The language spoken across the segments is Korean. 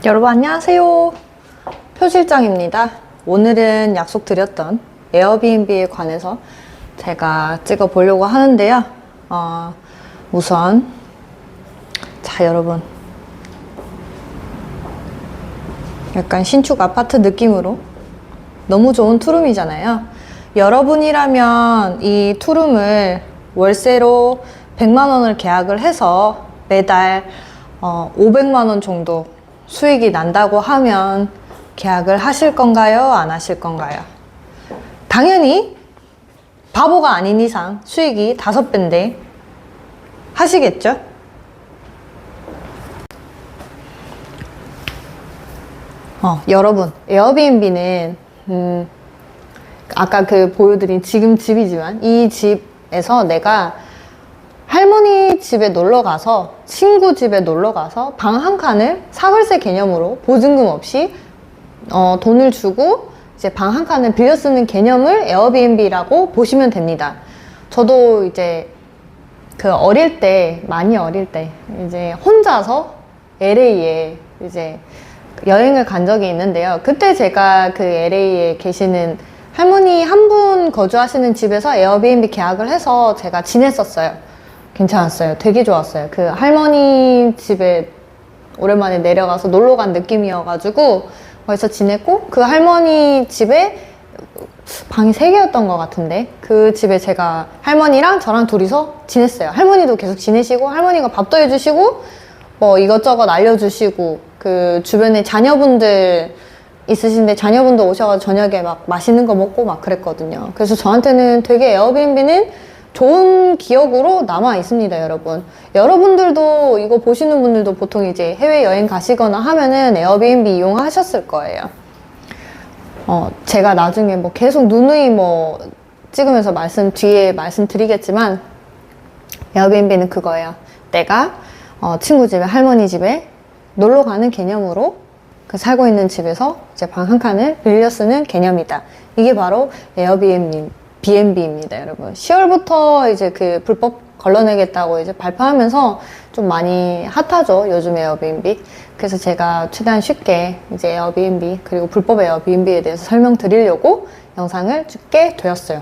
여러분 안녕하세요. 표실장입니다. 오늘은 약속드렸던 에어비앤비에 관해서 제가 찍어 보려고 하는데요. 우선 자 여러분, 약간 신축 아파트 느낌으로 너무 좋은 투룸이잖아요. 여러분이라면 이 투룸을 월세로 100만 원을 계약을 해서 매달 500만 원 정도 수익이 난다고 하면 계약을 하실 건가요? 안 하실 건가요? 당연히 바보가 아닌 이상 수익이 5배인데 하시겠죠? 여러분, 에어비앤비는 아까 보여드린 지금 집이지만 이 집에서 내가 할머니 집에 놀러 가서, 친구 집에 놀러 가서 방 한 칸을 사글세 개념으로 보증금 없이 돈을 주고 이제 방 한 칸을 빌려 쓰는 개념을 에어비앤비라고 보시면 됩니다. 저도 이제 많이 어릴 때 이제 혼자서 LA에 이제 여행을 간 적이 있는데요. 그때 제가 그 LA에 계시는 할머니 한 분 거주하시는 집에서 에어비앤비 계약을 해서 제가 지냈었어요. 괜찮았어요. 되게 좋았어요. 그 할머니 집에 오랜만에 내려가서 놀러 간 느낌이어가지고 거기서 지냈고, 그 할머니 집에 방이 3개였던 것 같은데 그 집에 제가 할머니랑 저랑 둘이서 지냈어요. 할머니도 계속 지내시고, 할머니가 밥도 해주시고 뭐 이것저것 알려주시고, 그 주변에 자녀분들 있으신데 자녀분들 오셔가지고 저녁에 막 맛있는 거 먹고 막 그랬거든요. 그래서 저한테는 되게 에어비앤비는 좋은 기억으로 남아 있습니다, 여러분. 여러분들도 이거 보시는 분들도 보통 이제 해외여행 가시거나 하면은 에어비앤비 이용하셨을 거예요. 제가 나중에 뭐 계속 누누이 뭐 찍으면서 뒤에 말씀드리겠지만, 에어비앤비는 그거예요. 내가 친구 집에, 할머니 집에 놀러 가는 개념으로 그 살고 있는 집에서 이제 방 한 칸을 빌려 쓰는 개념이다. 이게 바로 에어비앤비입니다, 여러분. 10월부터 이제 그 불법 걸러내겠다고 이제 발표하면서 좀 많이 핫하죠, 요즘 에어비앤비. 그래서 제가 최대한 쉽게 이제 에어비앤비 그리고 불법 에어비앤비에 대해서 설명드리려고 영상을 찍게 되었어요.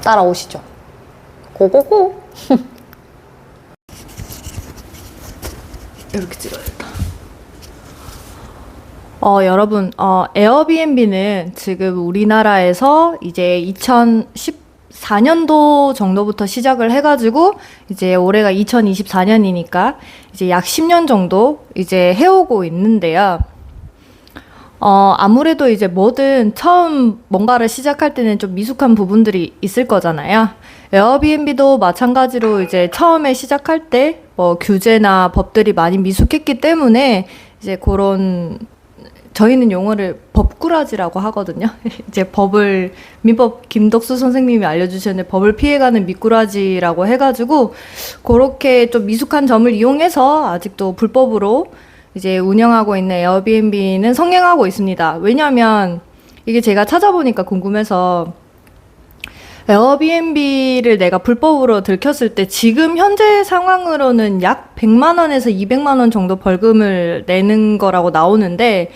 따라오시죠. 고고고. 이렇게 찍어야겠다. 여러분, 에어비앤비는 지금 우리나라에서 이제 2014년도 정도부터 시작을 해가지고, 이제 올해가 2024년이니까 이제 약 10년 정도 이제 해오고 있는데요. 아무래도 이제 뭐든 처음 뭔가를 시작할 때는 좀 미숙한 부분들이 있을 거잖아요. 에어비앤비도 마찬가지로 이제 처음에 시작할 때 뭐 규제나 법들이 많이 미숙했기 때문에 이제 그런, 저희는 용어를 법꾸라지라고 하거든요. 이제 민법 김덕수 선생님이 알려주셨는데, 법을 피해가는 미꾸라지라고 해가지고 그렇게 좀 미숙한 점을 이용해서 아직도 불법으로 이제 운영하고 있는 에어비앤비는 성행하고 있습니다. 왜냐면 이게 제가 찾아보니까 궁금해서, 에어비앤비를 내가 불법으로 들켰을 때 지금 현재 상황으로는 약 100만 원에서 200만 원 정도 벌금을 내는 거라고 나오는데,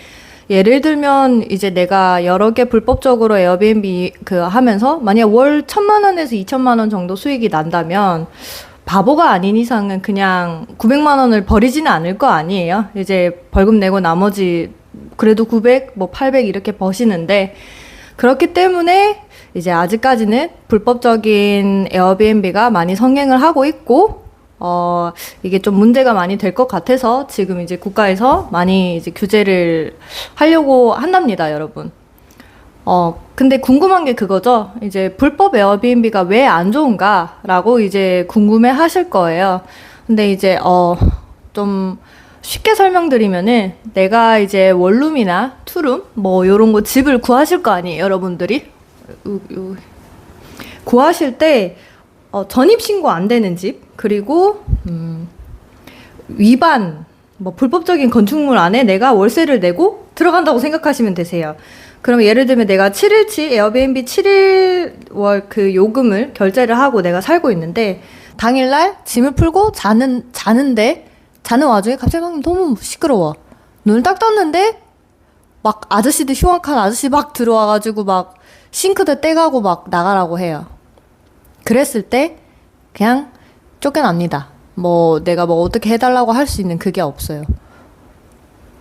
예를 들면 이제 내가 여러 개 불법적으로 에어비앤비 하면서 만약 월 1000만 원에서 2000만 원 정도 수익이 난다면 바보가 아닌 이상은 그냥 900만 원을 버리지는 않을 거 아니에요. 이제 벌금 내고 나머지 그래도 900, 뭐 800 이렇게 버시는데, 그렇기 때문에 이제 아직까지는 불법적인 에어비앤비가 많이 성행을 하고 있고, 이게 좀 문제가 많이 될 것 같아서 지금 이제 국가에서 많이 이제 규제를 하려고 한답니다, 여러분. 근데 궁금한 게 그거죠. 이제 불법 에어비앤비가 왜 안 좋은가라고 이제 궁금해 하실 거예요. 근데 이제, 좀 쉽게 설명드리면은, 내가 이제 원룸이나 투룸, 뭐 요런 거 집을 구하실 거 아니에요, 여러분들이? 구하실 때, 전입신고 안 되는 집, 그리고 위반, 뭐 불법적인 건축물 안에 내가 월세를 내고 들어간다고 생각하시면 되세요. 그럼 예를 들면 내가 7일치 에어비앤비 7일 월 그 요금을 결제를 하고 내가 살고 있는데, 당일날 짐을 풀고 자는 와중에 갑자기 막 너무 시끄러워. 눈을 딱 떴는데 막 아저씨들 흉악한 아저씨 막 들어와가지고 막 싱크대 떼가고 막 나가라고 해요. 그랬을 때 그냥 쫓겨납니다. 뭐 내가 뭐 어떻게 해달라고 할 수 있는 그게 없어요.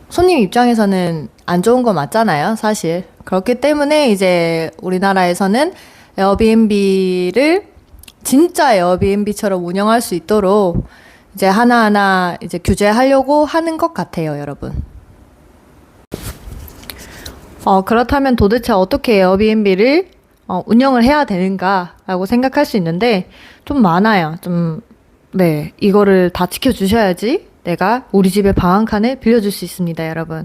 손님 입장에서는 안 좋은 거 맞잖아요, 사실. 그렇기 때문에 이제 우리나라에서는 에어비앤비를 진짜 에어비앤비처럼 운영할 수 있도록 이제 하나하나 이제 규제하려고 하는 것 같아요, 여러분. 그렇다면 도대체 어떻게 에어비앤비를 운영을 해야 되는가라고 생각할 수 있는데 좀 많아요. 네, 이거를 다 지켜주셔야지 내가 우리 집의 방 한 칸을 빌려줄 수 있습니다, 여러분.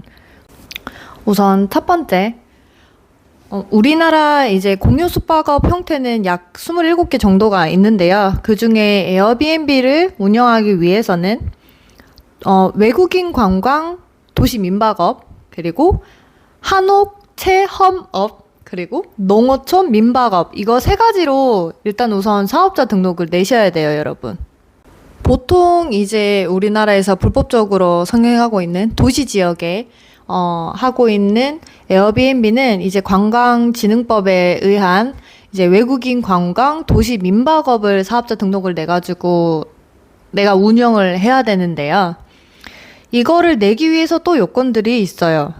우선 첫 번째, 우리나라 이제 공유 숙박업 형태는 약 27개 정도가 있는데요. 그 중에 에어비앤비를 운영하기 위해서는 외국인 관광 도시 민박업, 그리고 한옥 체험업, 그리고 농어촌 민박업, 이거 세 가지로 일단 우선 사업자 등록을 내셔야 돼요, 여러분. 보통 이제 우리나라에서 불법적으로 성행하고 있는 도시 지역에 하고 있는 에어비앤비는 이제 관광진흥법에 의한 이제 외국인 관광 도시 민박업을 사업자 등록을 내가지고 내가 운영을 해야 되는데요. 이거를 내기 위해서 또 요건들이 있어요.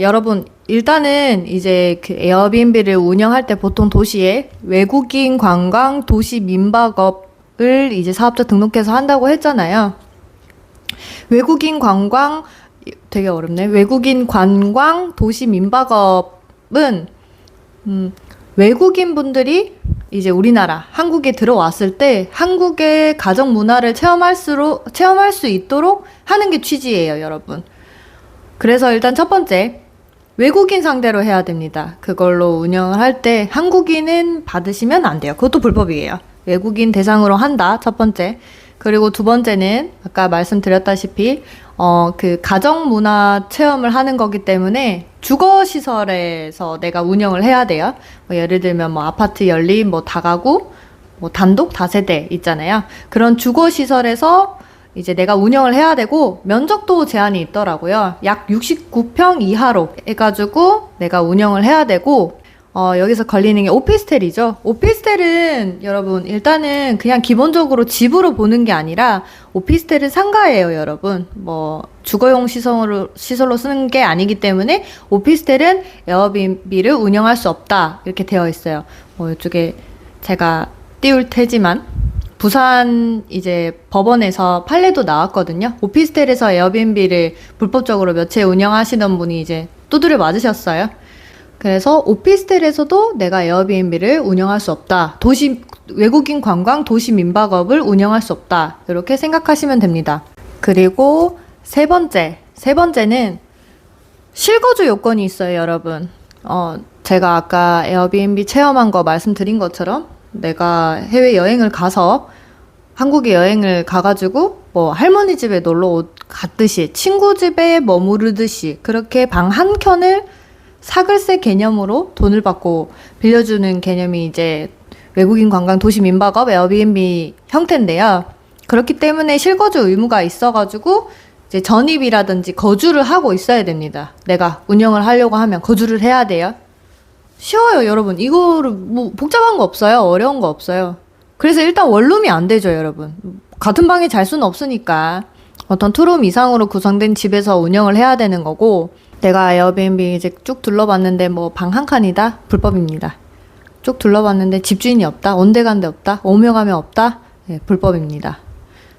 여러분, 일단은 이제 그 에어비앤비를 운영할 때 보통 도시에 외국인 관광 도시 민박업을 이제 사업자 등록해서 한다고 했잖아요. 외국인 관광, 되게 어렵네. 외국인 관광 도시 민박업은 외국인 분들이 이제 우리나라 한국에 들어왔을 때 한국의 가정 문화를 체험할 수 있도록 하는 게 취지예요, 여러분. 그래서 일단 첫 번째, 외국인 상대로 해야 됩니다. 그걸로 운영을 할 때 한국인은 받으시면 안 돼요. 그것도 불법이에요. 외국인 대상으로 한다, 첫 번째. 그리고 두 번째는 아까 말씀드렸다시피 그 가정 문화 체험을 하는 거기 때문에 주거 시설에서 내가 운영을 해야 돼요. 뭐 예를 들면 뭐 아파트 연립, 뭐 다가구, 뭐 단독 다세대 있잖아요. 그런 주거 시설에서 이제 내가 운영을 해야 되고 면적도 제한이 있더라고요. 약 69평 이하로 해가지고 내가 운영을 해야 되고 여기서 걸리는 게 오피스텔이죠. 오피스텔은 여러분 일단은 그냥 기본적으로 집으로 보는 게 아니라 오피스텔은 상가예요, 여러분. 뭐 주거용 시설로 쓰는 게 아니기 때문에 오피스텔은 에어비앤비를 운영할 수 없다, 이렇게 되어 있어요. 뭐 이쪽에 제가 띄울 테지만 부산 이제 법원에서 판례도 나왔거든요. 오피스텔에서 에어비앤비를 불법적으로 며칠 운영하시던 분이 이제 두드려 맞으셨어요. 그래서 오피스텔에서도 내가 에어비앤비를 운영할 수 없다. 외국인 관광 도시 민박업을 운영할 수 없다. 이렇게 생각하시면 됩니다. 그리고 세 번째는 실거주 요건이 있어요, 여러분. 제가 아까 에어비앤비 체험한 거 말씀드린 것처럼 내가 해외여행을 가서 한국에 여행을 가가지고 뭐 할머니 집에 놀러 갔듯이 친구 집에 머무르듯이 그렇게 방 한 켠을 사글세 개념으로 돈을 받고 빌려주는 개념이 이제 외국인 관광 도시 민박업 에어비앤비 형태인데요. 그렇기 때문에 실거주 의무가 있어가지고 이제 전입이라든지 거주를 하고 있어야 됩니다. 내가 운영을 하려고 하면 거주를 해야 돼요. 쉬워요, 여러분. 이거를 뭐 복잡한 거 없어요. 어려운 거 없어요. 그래서 일단 원룸이 안 되죠, 여러분. 같은 방에 잘 수는 없으니까 어떤 투룸 이상으로 구성된 집에서 운영을 해야 되는 거고, 내가 에어비앤비 이제 쭉 둘러봤는데 뭐 방 한 칸이다? 불법입니다. 쭉 둘러봤는데 집주인이 없다? 온데간데 없다? 오며 가며 없다? 네, 불법입니다.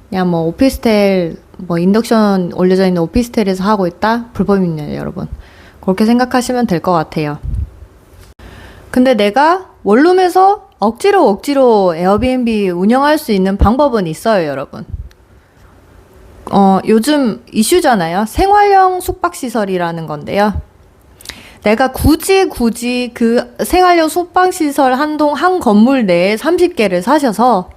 그냥 뭐 오피스텔, 뭐 인덕션 올려져 있는 오피스텔에서 하고 있다? 불법입니다, 여러분. 그렇게 생각하시면 될 것 같아요. 근데 내가 원룸에서 억지로 에어비앤비 운영할 수 있는 방법은 있어요, 여러분. 요즘 이슈잖아요. 생활형 숙박시설이라는 건데요. 내가 굳이 그 생활형 숙박시설 한 건물 내에 30개를 사셔서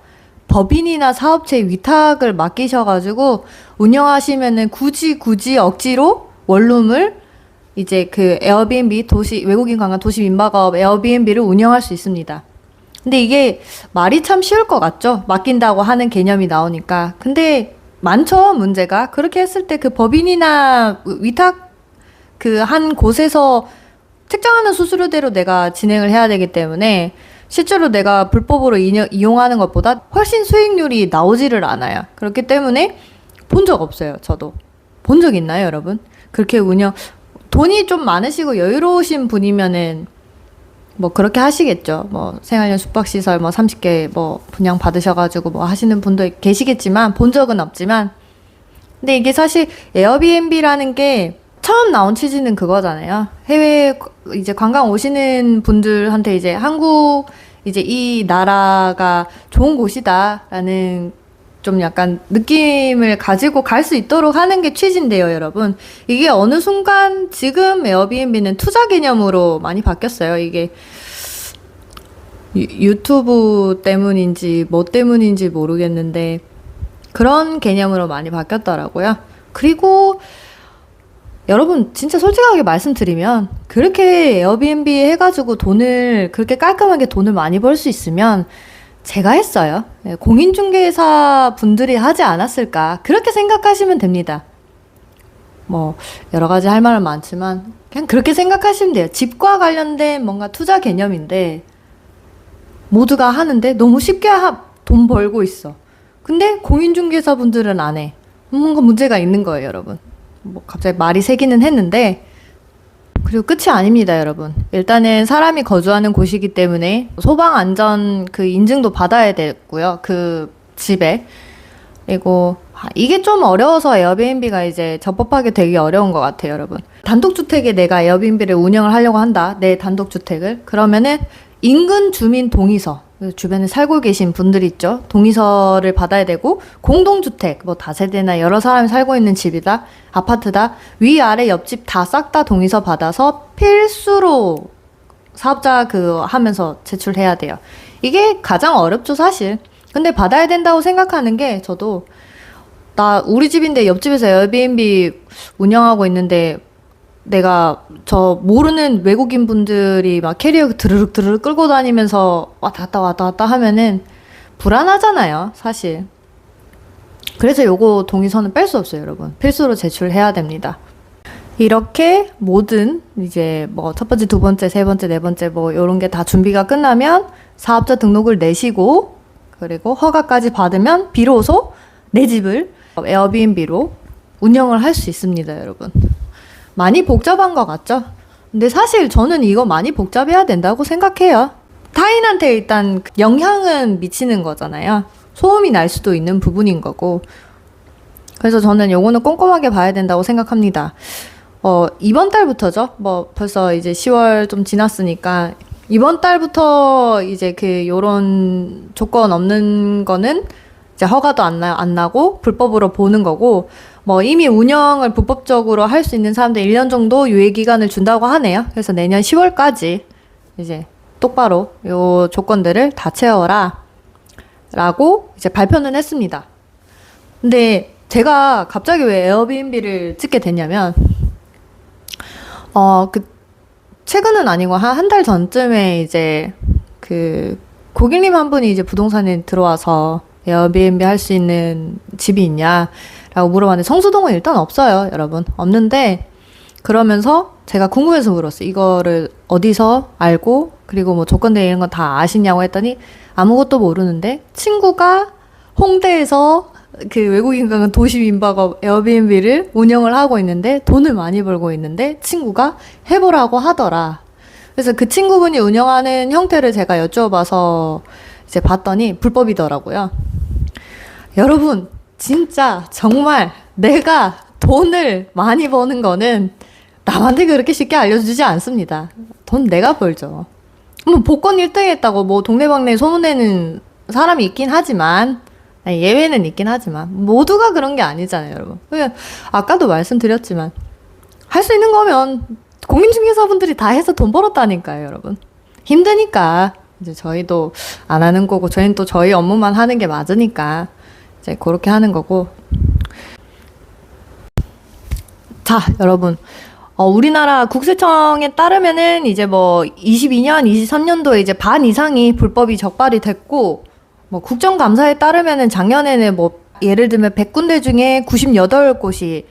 법인이나 사업체 위탁을 맡기셔가지고 운영하시면은 굳이 억지로 원룸을 이제 그 에어비앤비 외국인 관광 도시 민박업 에어비앤비를 운영할 수 있습니다. 근데 이게 말이 참 쉬울 것 같죠? 맡긴다고 하는 개념이 나오니까. 근데 많죠, 문제가. 그렇게 했을 때 그 법인이나 위탁 그 한 곳에서 책정하는 수수료대로 내가 진행을 해야 되기 때문에 실제로 내가 불법으로 이용하는 것보다 훨씬 수익률이 나오지를 않아요. 그렇기 때문에 본 적 없어요, 저도. 본 적 있나요, 여러분? 그렇게 돈이 좀 많으시고 여유로우신 분이면은 뭐 그렇게 하시겠죠. 뭐 생활용 숙박시설 뭐 30개 뭐 분양 받으셔가지고 뭐 하시는 분도 계시겠지만 본 적은 없지만, 근데 이게 사실 에어비앤비라는 게 처음 나온 취지는 그거잖아요. 해외 이제 관광 오시는 분들한테 이제 한국 이제 이 나라가 좋은 곳이다라는 좀 약간 느낌을 가지고 갈 수 있도록 하는 게 취지인데요, 여러분. 이게 어느 순간 지금 에어비앤비는 투자 개념으로 많이 바뀌었어요. 이게 유튜브 때문인지 뭐 때문인지 모르겠는데 그런 개념으로 많이 바뀌었더라고요. 그리고 여러분 진짜 솔직하게 말씀드리면 그렇게 에어비앤비 해가지고 그렇게 깔끔하게 돈을 많이 벌 수 있으면 제가 했어요. 공인중개사 분들이 하지 않았을까 그렇게 생각하시면 됩니다. 뭐 여러 가지 할 말은 많지만 그냥 그렇게 생각하시면 돼요. 집과 관련된 뭔가 투자 개념인데 모두가 하는데 너무 쉽게 돈 벌고 있어. 근데 공인중개사 분들은 안 해. 뭔가 문제가 있는 거예요, 여러분. 뭐 갑자기 말이 새기는 했는데, 그리고 끝이 아닙니다, 여러분. 일단은 사람이 거주하는 곳이기 때문에 소방 안전 그 인증도 받아야 되고요, 그 집에. 그리고 이게 좀 어려워서 에어비앤비가 이제 적법하게 되기 어려운 것 같아요, 여러분. 단독주택에 내가 에어비앤비를 운영을 하려고 한다, 내 단독주택을. 그러면은 인근 주민 동의서, 주변에 살고 계신 분들 있죠. 동의서를 받아야 되고, 공동주택, 뭐 다세대나 여러 사람이 살고 있는 집이다, 아파트다, 위아래 옆집 다 싹 다 동의서 받아서 필수로 사업자 하면서 제출해야 돼요. 이게 가장 어렵죠, 사실. 근데 받아야 된다고 생각하는 게, 저도 우리 집인데 옆집에서 에어비앤비 운영하고 있는데 내가 모르는 외국인 분들이 막 캐리어 드르륵 끌고 다니면서 왔다 갔다 하면은 불안하잖아요, 사실. 그래서 요거 동의서는 뺄 수 없어요, 여러분. 필수로 제출해야 됩니다. 이렇게 모든 이제 뭐 첫 번째, 두 번째, 세 번째, 네 번째 뭐 요런 게 다 준비가 끝나면 사업자 등록을 내시고, 그리고 허가까지 받으면 비로소 내 집을 에어비앤비로 운영을 할 수 있습니다, 여러분. 많이 복잡한 것 같죠? 근데 사실 저는 이거 많이 복잡해야 된다고 생각해요. 타인한테 일단 영향은 미치는 거잖아요. 소음이 날 수도 있는 부분인 거고. 그래서 저는 요거는 꼼꼼하게 봐야 된다고 생각합니다. 이번 달부터죠? 뭐 벌써 이제 10월 좀 지났으니까 이번 달부터 이제 요런 조건 없는 거는 이제 허가도 안 나고 불법으로 보는 거고, 뭐 이미 운영을 불법적으로 할 수 있는 사람들 1년 정도 유예 기간을 준다고 하네요. 그래서 내년 10월까지 이제 똑바로 요 조건들을 다 채워라 라고 이제 발표는 했습니다. 근데 제가 갑자기 왜 에어비앤비를 찍게 됐냐면, 최근은 아니고 한 달 전쯤에 이제 고객님 한 분이 이제 부동산에 들어와서 에어비앤비 할 수 있는 집이 있냐라고 물어봤는데, 성수동은 일단 없어요, 여러분. 없는데, 그러면서 제가 궁금해서 물었어요. 이거를 어디서 알고, 그리고 뭐 조건들 이런 거 다 아시냐고 했더니 아무것도 모르는데, 친구가 홍대에서 외국인과 도시 민박업 에어비앤비를 운영을 하고 있는데 돈을 많이 벌고 있는데 친구가 해보라고 하더라. 그래서 그 친구분이 운영하는 형태를 제가 여쭤봐서 이제 봤더니 불법이더라고요. 여러분, 진짜 정말 내가 돈을 많이 버는 거는 남한테 그렇게 쉽게 알려주지 않습니다. 돈 내가 벌죠. 뭐 복권 1등 했다고 뭐 동네방네 소문내는 사람이 있긴 하지만, 예외는 있긴 하지만 모두가 그런 게 아니잖아요, 여러분. 그냥 아까도 말씀드렸지만 할 수 있는 거면 공인중개사분들이 다 해서 돈 벌었다니까요, 여러분. 힘드니까 이제 저희도 안 하는 거고, 저희는 또 저희 업무만 하는 게 맞으니까 이제 그렇게 하는 거고. 자, 여러분, 우리나라 국세청에 따르면은 이제 뭐 22년, 23년도에 이제 반 이상이 불법이 적발이 됐고, 뭐 국정감사에 따르면은 작년에는 뭐 예를 들면 100군데 중에 98곳이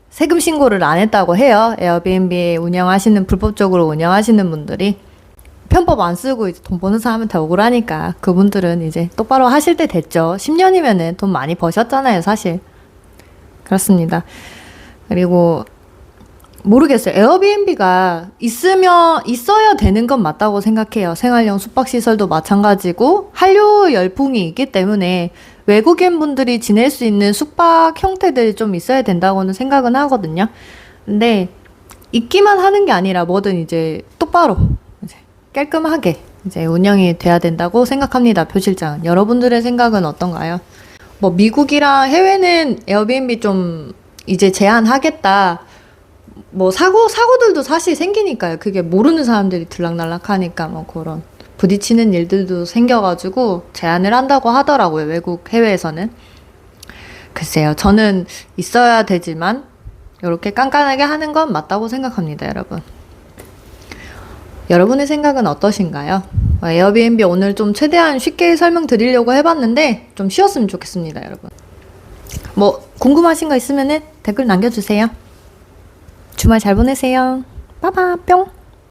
세금 신고를 안 했다고 해요. 에어비앤비 운영하시는, 불법적으로 운영하시는 분들이. 편법 안 쓰고 이제 돈 버는 사람한테 억울하니까 그분들은 이제 똑바로 하실 때 됐죠. 10년이면은 돈 많이 버셨잖아요, 사실. 그렇습니다. 그리고 모르겠어요. 에어비앤비가 있어야 되는 건 맞다고 생각해요. 생활용 숙박시설도 마찬가지고 한류 열풍이 있기 때문에 외국인 분들이 지낼 수 있는 숙박 형태들이 좀 있어야 된다고는 생각은 하거든요. 근데 있기만 하는 게 아니라 뭐든 이제 똑바로 이제 깔끔하게 이제 운영이 돼야 된다고 생각합니다. 표실장은. 여러분들의 생각은 어떤가요? 뭐 미국이랑 해외는 에어비앤비 좀 이제 제한하겠다. 뭐 사고들도 사실 생기니까요. 그게 모르는 사람들이 들락날락 하니까 뭐 그런 부딪히는 일들도 생겨가지고 제한을 한다고 하더라고요. 외국 해외에서는. 글쎄요. 저는 있어야 되지만 이렇게 깐깐하게 하는 건 맞다고 생각합니다, 여러분. 여러분의 생각은 어떠신가요? 에어비앤비 오늘 좀 최대한 쉽게 설명드리려고 해봤는데 좀 쉬웠으면 좋겠습니다, 여러분. 뭐 궁금하신 거 있으면은 댓글 남겨주세요. 주말 잘 보내세요. 빠바 뿅.